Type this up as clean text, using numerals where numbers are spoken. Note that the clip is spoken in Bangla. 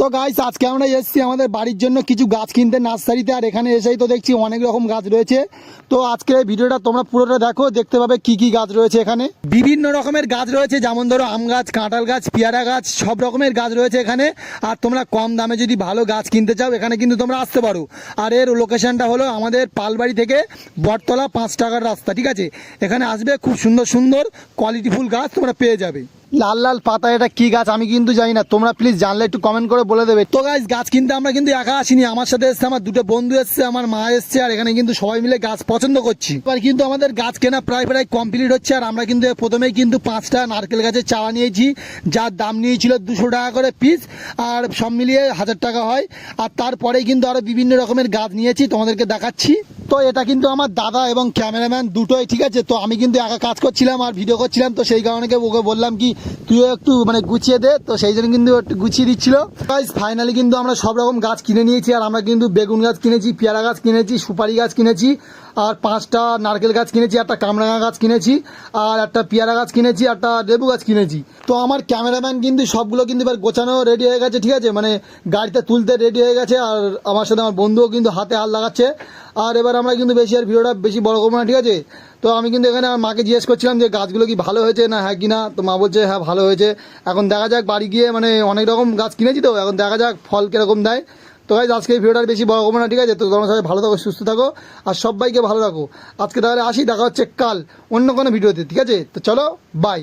তো গাইস আজকে আমরা এসেছি আমাদের বাড়ির জন্য কিছু গাছ কিনতে নার্সারিতে। আর এখানে এসেই তো দেখছি অনেক রকম গাছ রয়েছে। তো আজকে ভিডিওটা তোমরা পুরোটা দেখো, দেখতে পাবে কি কি গাছ রয়েছে। এখানে বিভিন্ন রকমের গাছ রয়েছে, যেমন ধরো আম গাছ, কাঁঠাল গাছ, পেয়ারা গাছ, সব রকমের গাছ রয়েছে এখানে। আর তোমরা কম দামে যদি ভালো গাছ কিনতে চাও এখানে কিন্তু তোমরা আসতে পারো। আর এর লোকেশনটা হলো আমাদের পালবাড়ি থেকে বটতলা 5 টাকার রাস্তা, ঠিক আছে। এখানে আসবে, খুব সুন্দর সুন্দর কোয়ালিটিফুল গাছ তোমরা পেয়ে যাবে। লাল লাল পাতা, এটা কি গাছ আমি কিন্তু জানি না, তোমরা প্লিজ জানলে একটু কমেন্ট করে বলে দেবে। তো গাইস গাছ কিনতে আমরা কিন্তু একা আসিনি, আমার সাথে এসছে আমার দুটো বন্ধু এসছে, আমার মা এসছে। আর এখানে কিন্তু সবাই মিলে গাছ পছন্দ করছি। এবার কিন্তু আমাদের গাছ কেনা প্রায় কমপ্লিট হচ্ছে। আর আমরা কিন্তু প্রথমেই কিন্তু 5টা নারকেল গাছের চারা নিয়েছি, যার দাম নিয়েছিল 200 টাকা করে পিস, আর সব মিলিয়ে 1000 টাকা হয়। আর তারপরেই কিন্তু আরো বিভিন্ন রকমের গাছ নিয়েছি, তোমাদেরকে দেখাচ্ছি। তো এটা কিন্তু আমার দাদা এবং ক্যামেরাম্যান দুটোই, ঠিক আছে। তো আমি কিন্তু একা কাজ করছিলাম আর ভিডিও করছিলাম, তো সেই কারণে ওকে বললাম কি তুইও একটু গুছিয়ে দে, তো সেই জন্য কিন্তু একটু গুছিয়ে দিচ্ছিল। গাইস ফাইনালি কিন্তু আমরা সব রকম গাছ কিনে নিয়েছি। আর আমরা কিন্তু বেগুন গাছ কিনেছি, পেয়ারা গাছ কিনেছি, সুপারি গাছ কিনেছি, আর 5টা নারকেল গাছ কিনেছি, একটা কামরাঙা গাছ কিনেছি, আর একটা পেয়ারা গাছ কিনেছি, একটা লেবু গাছ কিনেছি। তো আমার ক্যামেরাম্যান কিন্তু সবগুলো কিন্তু এবার গোছানো রেডি হয়ে গেছে, ঠিক আছে, গাড়িতে তুলতে রেডি হয়ে গেছে। আর আমার সাথে আমার বন্ধুও কিন্তু হাতে হাত লাগাচ্ছে। আর এবার আমরা কিন্তু ভিডিওটা বেশি বড় করবো না, ঠিক আছে। তো আমি কিন্তু এখানে আমার মাকে জিজ্ঞেস করছিলাম যে গাছগুলো কি ভালো হয়েছে না হ্যাঁ কিনা। তো মা বলছে হ্যাঁ ভালো হয়েছে। এখন দেখা যাক বাড়ি গিয়ে, অনেক রকম গাছ কিনেছি, তো এখন দেখা যাক ফল কিরকম দেয়। তো গাইজ আজকে এই ভিডিওটা বেশি বড় করবো না, ঠিক আছে। তো তোমার সবাই ভালো থাকো, সুস্থ থাকো, আর সবাইকে ভালো রাখো। আজকে তাহলে আসি, দেখা হচ্ছে কাল অন্য কোনো ভিডিওতে, ঠিক আছে। তো চলো, বাই।